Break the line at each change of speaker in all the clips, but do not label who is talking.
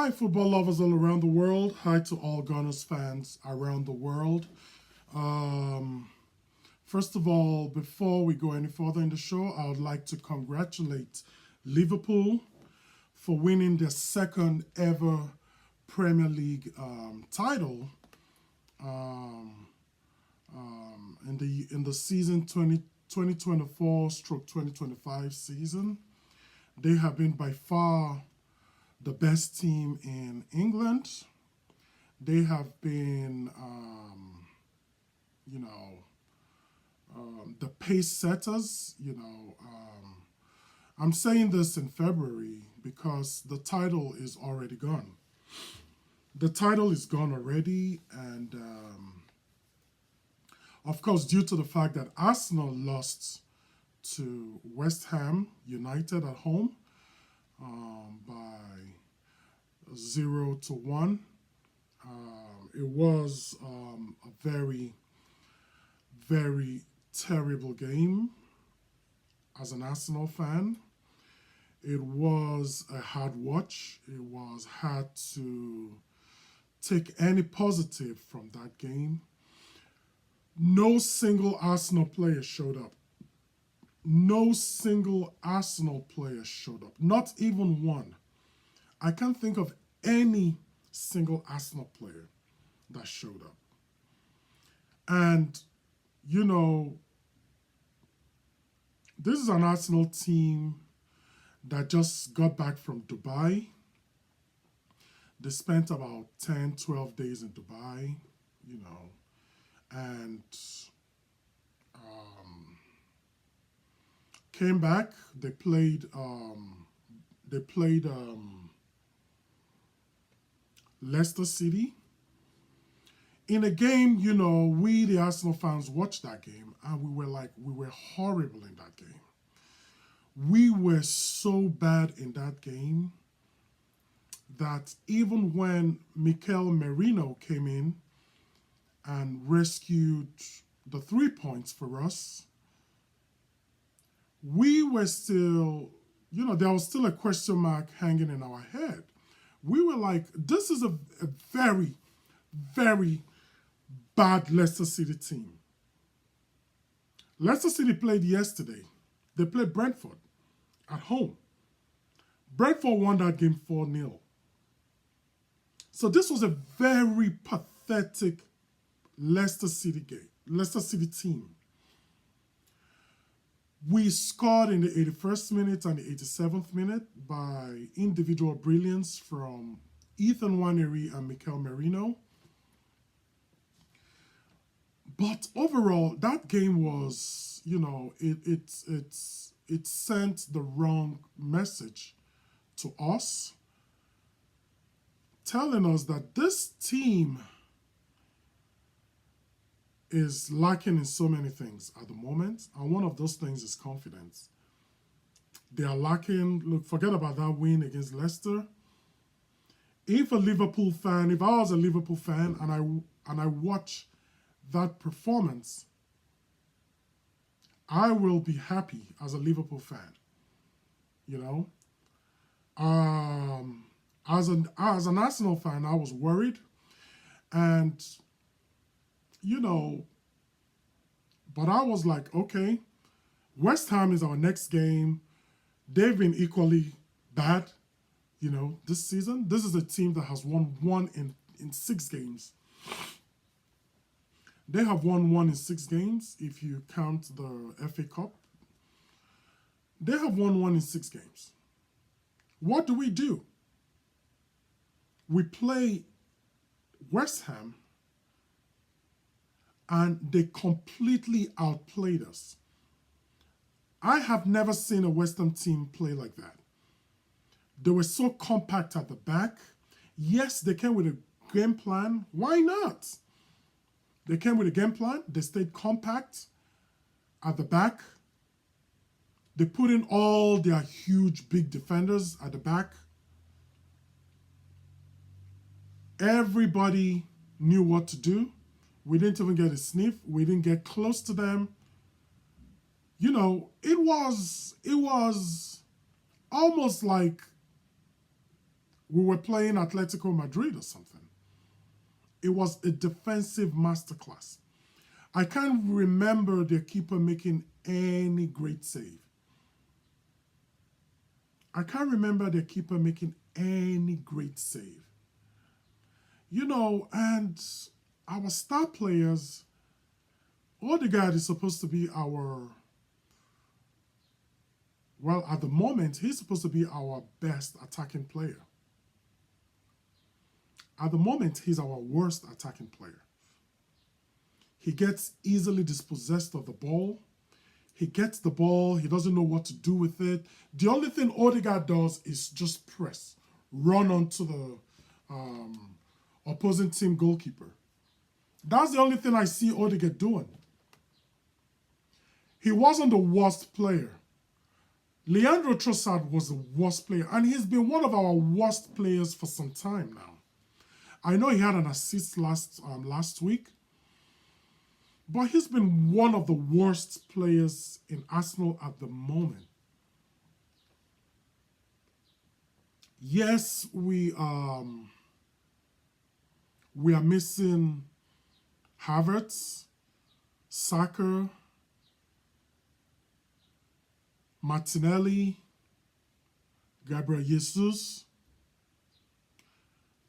Hi, football lovers all around the world. Hi to all Gunners fans around the world. Um, First of all, before we go any further in the show, I would like to congratulate Liverpool for winning their second ever Premier League title um, in the season 2024 stroke 2025 season. They have been by far the best team in England. They have been, you know, the pace setters. I'm saying this in February because the title is already gone. The title is gone already, and of course, due to the fact that Arsenal lost to West Ham United at home by 0-1. It was a very, very terrible game as an Arsenal fan. It was a hard watch. It was hard to take any positive from that game. No single Arsenal player showed up. No single Arsenal player showed up. Not even one. I can't think of any single Arsenal player that showed up. And, you know, this is an Arsenal team that just got back from Dubai. They spent about 10, 12 days in Dubai, and came back. They played Leicester City. In a game, we, the Arsenal fans, watched that game and we were horrible in that game. We were so bad in that game that even when Mikel Merino came in and rescued the 3 points for us, we were still, there was still a question mark hanging in our head. We were like, this is a very, very bad Leicester City team. Leicester City played yesterday. They played Brentford at home. Brentford won that game 4-0. So this was a very pathetic Leicester City team. We scored in the 81st minute and the 87th minute by individual brilliance from Ethan Nwaneri and Mikel Merino. But overall, that game was, it sent the wrong message to us, telling us that this team is lacking in so many things at the moment, and one of those things is confidence. They are lacking. Look, forget about that win against Leicester. If I was a Liverpool fan and I watch that performance, I will be happy as a Liverpool fan. As an Arsenal fan, I was worried, and but I was like, okay, West Ham is our next game. They've been equally bad, this season. This is a team that has won one in 6 games. They have won one in 6 games if you count the FA Cup. They have won one in 6 games. What do? We play West Ham and they completely outplayed us. I have never seen a West Ham team play like that. They were so compact at the back. Yes, they came with a game plan. Why not? They came with a game plan. They stayed compact at the back. They put in all their huge, big defenders at the back. Everybody knew what to do. We didn't even get a sniff. We didn't get close to them. It was almost like We were playing Atletico Madrid or something. It was a defensive masterclass. I can't remember their keeper making any great save. I can't remember their keeper making any great save. And our star players, Odegaard is supposed to be at the moment, he's supposed to be our best attacking player. At the moment, he's our worst attacking player. He gets easily dispossessed of the ball. He gets the ball. He doesn't know what to do with it. The only thing Odegaard does is just press, run onto the opposing team goalkeeper. That's the only thing I see Odegaard doing. He wasn't the worst player. Leandro Trossard was the worst player, and he's been one of our worst players for some time now. I know he had an assist last week, but he's been one of the worst players in Arsenal at the moment. Yes, we are missing Havertz, Saka, Martinelli, Gabriel Jesus.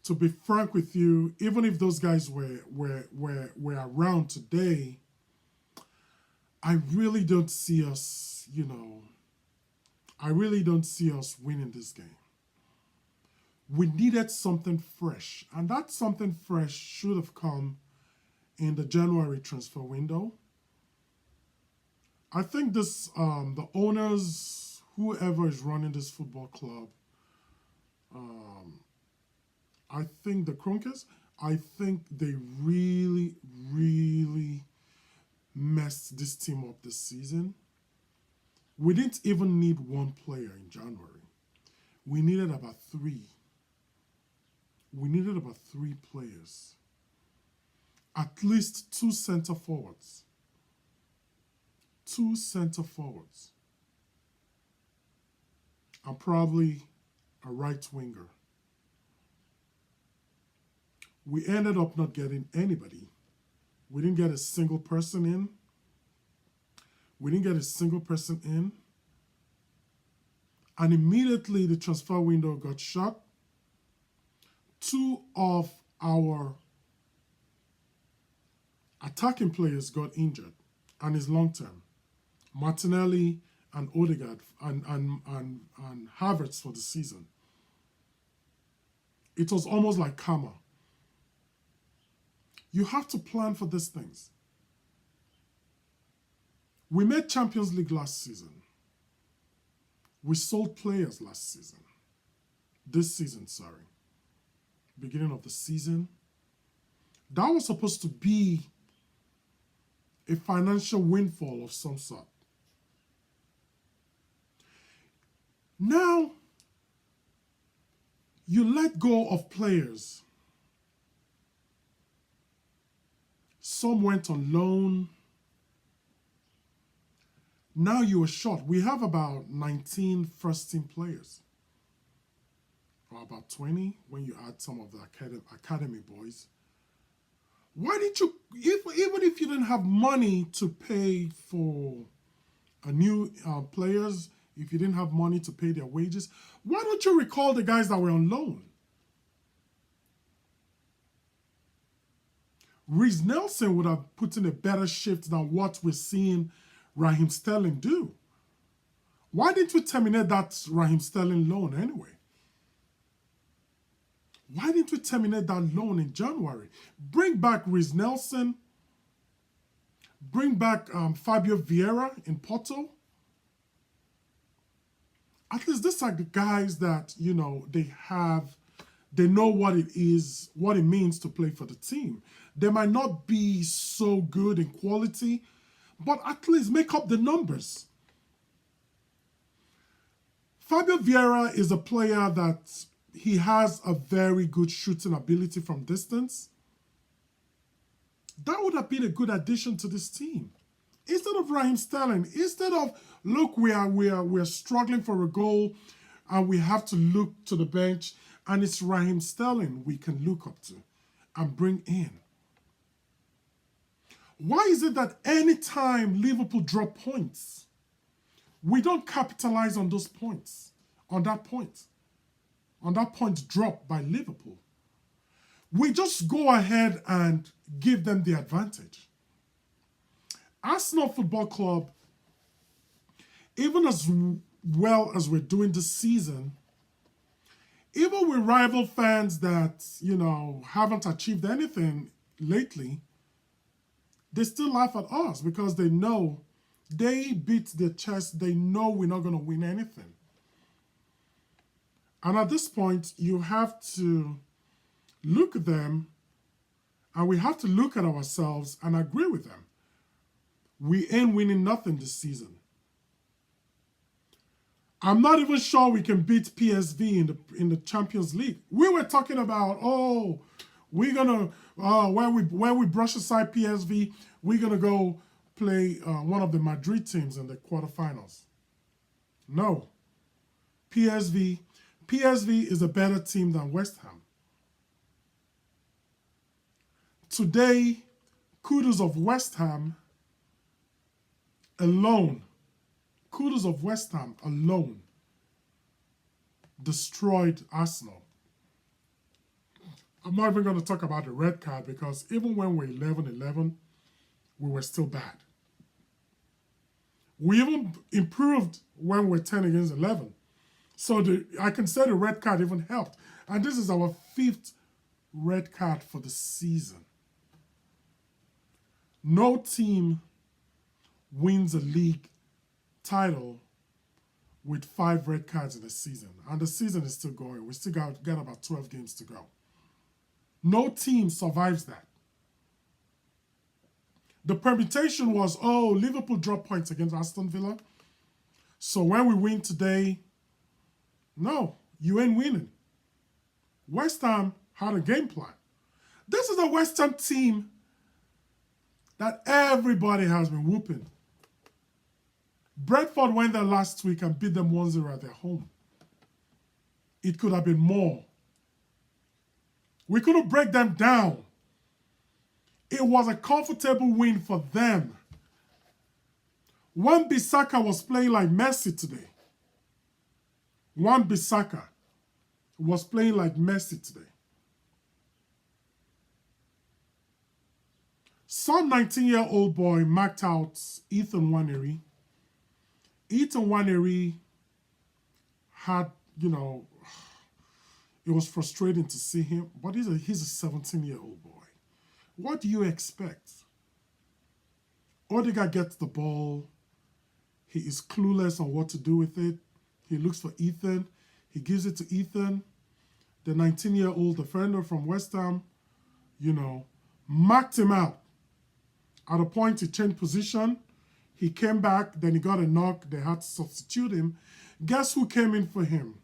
To be frank with you, even if those guys were around today, I really don't see us, I really don't see us winning this game. We needed something fresh, and that something fresh should have come in the January transfer window. I think the owners, whoever is running this football club, I think the Kroenkes, I think they really, really messed this team up this season. We didn't even need one player in January. We needed about three. We needed about three players. At least two center forwards. Two center forwards. And probably a right winger. We ended up not getting anybody. We didn't get a single person in. And immediately the transfer window got shut. Two of our attacking players got injured and is long term. Martinelli and Odegaard and Havertz for the season. It was almost like karma. You have to plan for these things. We made Champions League last season. We sold players last season. This season, sorry. Beginning of the season. That was supposed to be a financial windfall of some sort. Now, you let go of players. Some went on loan. Now you are short. We have about 19 first-team players. Or about 20 when you add some of the academy boys. Why didn't you, even if you didn't have money to pay for a new players, if you didn't have money to pay their wages, why don't you recall the guys that were on loan? Reece Nelson would have put in a better shift than what we're seeing Raheem Sterling do. Why didn't we terminate that Raheem Sterling loan anyway? Why didn't we terminate that loan in January? Bring back Reece Nelson. Bring back Fabio Vieira in Porto. At least these are the guys that, they know what it is, what it means to play for the team. They might not be so good in quality, but at least make up the numbers. Fabio Vieira is a player that he has a very good shooting ability from distance. That would have been a good addition to this team. Instead of Raheem Sterling, instead of, look, we're struggling for a goal and we have to look to the bench And it's Raheem Sterling we can look up to and bring in. Why is it that anytime Liverpool drop points, we don't capitalize on those points, on that point drop by Liverpool? We just go ahead and give them the advantage. Arsenal Football Club, even as well as we're doing this season, even with rival fans that, haven't achieved anything lately, they still laugh at us because they know they beat their chest. They know we're not going to win anything. And at this point, you have to look at them and we have to look at ourselves and agree with them. We ain't winning nothing this season. I'm not even sure we can beat PSV in the Champions League. We were talking about, we're gonna when we brush aside PSV, we're gonna go play one of the Madrid teams in the quarterfinals. No, PSV is a better team than West Ham. Today, kudos of West Ham alone destroyed Arsenal. I'm not even going to talk about the red card because even when we're 11-11, we were still bad. We even improved when we're 10 against 11. So I can say the red card even helped. And this is our 5th red card for the season. No team wins a league title with 5 red cards in the season. And the season is still going. We still got about 12 games to go. No team survives that. The permutation was, Liverpool dropped points against Aston Villa. So when we win today, no, you ain't winning. West Ham had a game plan. This is a West Ham team that everybody has been whooping. Brentford went there last week and beat them 1-0 at their home. It could have been more. We couldn't break them down. It was a comfortable win for them. Wan-Bissaka was playing like Messi today. Wan-Bissaka was playing like Messi today. Some 19-year-old boy marked out Ethan Nwaneri. Ethan Nwaneri had, it was frustrating to see him, but he's a 17-year-old boy. What do you expect? Odegaard gets the ball. He is clueless on what to do with it. He looks for Ethan. He gives it to Ethan. The 19-year-old defender from West Ham, marked him out. At a point, he changed position. He came back. Then he got a knock. They had to substitute him. Guess who came in for him?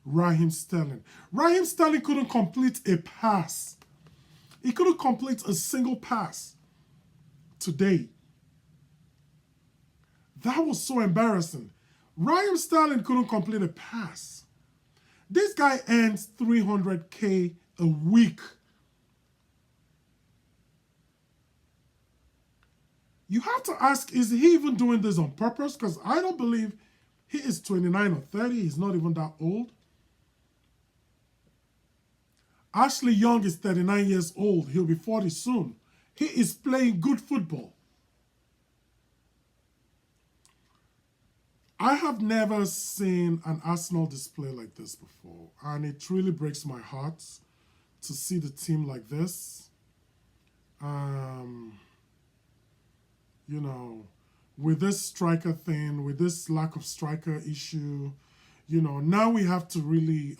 Raheem Sterling. Raheem Sterling couldn't complete a pass. He couldn't complete a single pass today. That was so embarrassing. Raheem Sterling couldn't complete a pass. This guy earns $300K a week. You have to ask, is he even doing this on purpose? Because I don't believe he is 29 or 30. He's not even that old. Ashley Young is 39 years old. He'll be 40 soon. He is playing good football. I have never seen an Arsenal display like this before. And it really breaks my heart to see the team like this. With this striker thing, with this lack of striker issue, now we have to really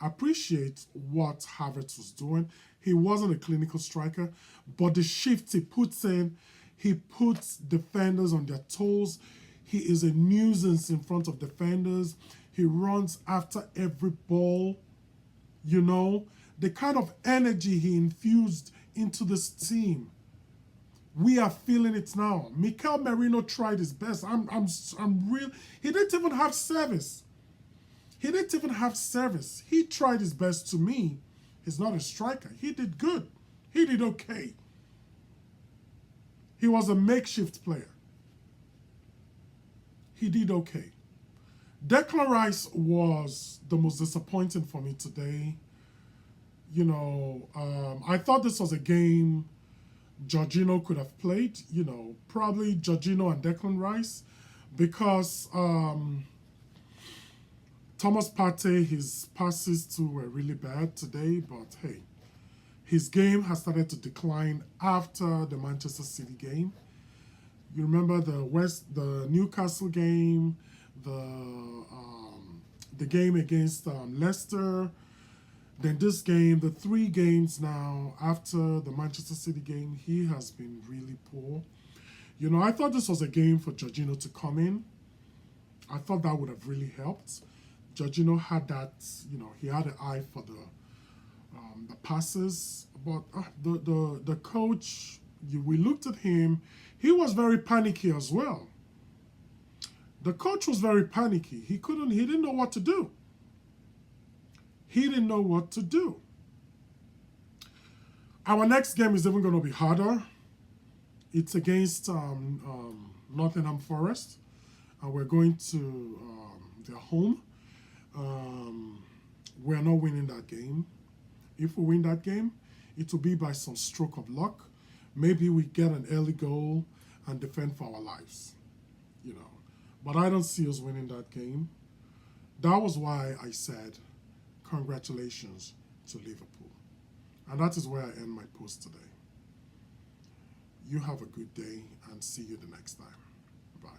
appreciate what Havertz was doing. He wasn't a clinical striker, but the shifts he puts in, he puts defenders on their toes. He is a nuisance in front of defenders. He runs after every ball. The kind of energy he infused into this team. We are feeling it now. Mikel Merino tried his best. I'm real. He didn't even have service. He didn't even have service. He tried his best. To me, he's not a striker. He did good. He did okay. He was a makeshift player. He did okay. Declan Rice was the most disappointing for me today. I thought this was a game Jorginho could have played. Probably Jorginho and Declan Rice, because Thomas Partey, his passes too were really bad today. But hey, his game has started to decline after the Manchester City game. You remember the Newcastle game, the game against Leicester. Then this game, the 3 games now after the Manchester City game, he has been really poor. I thought this was a game for Jorginho to come in. I thought that would have really helped. Jorginho had that, he had an eye for the passes, but the coach, we looked at him. He was very panicky as well. The coach was very panicky. He didn't know what to do. He didn't know what to do. Our next game is even going to be harder. It's against Nottingham Forest, and we're going to their home. We're not winning that game. If we win that game, it will be by some stroke of luck. Maybe we get an early goal and defend for our lives. But I don't see us winning that game. That was why I said congratulations to Liverpool. And that is where I end my post today. You have a good day and see you the next time. Bye.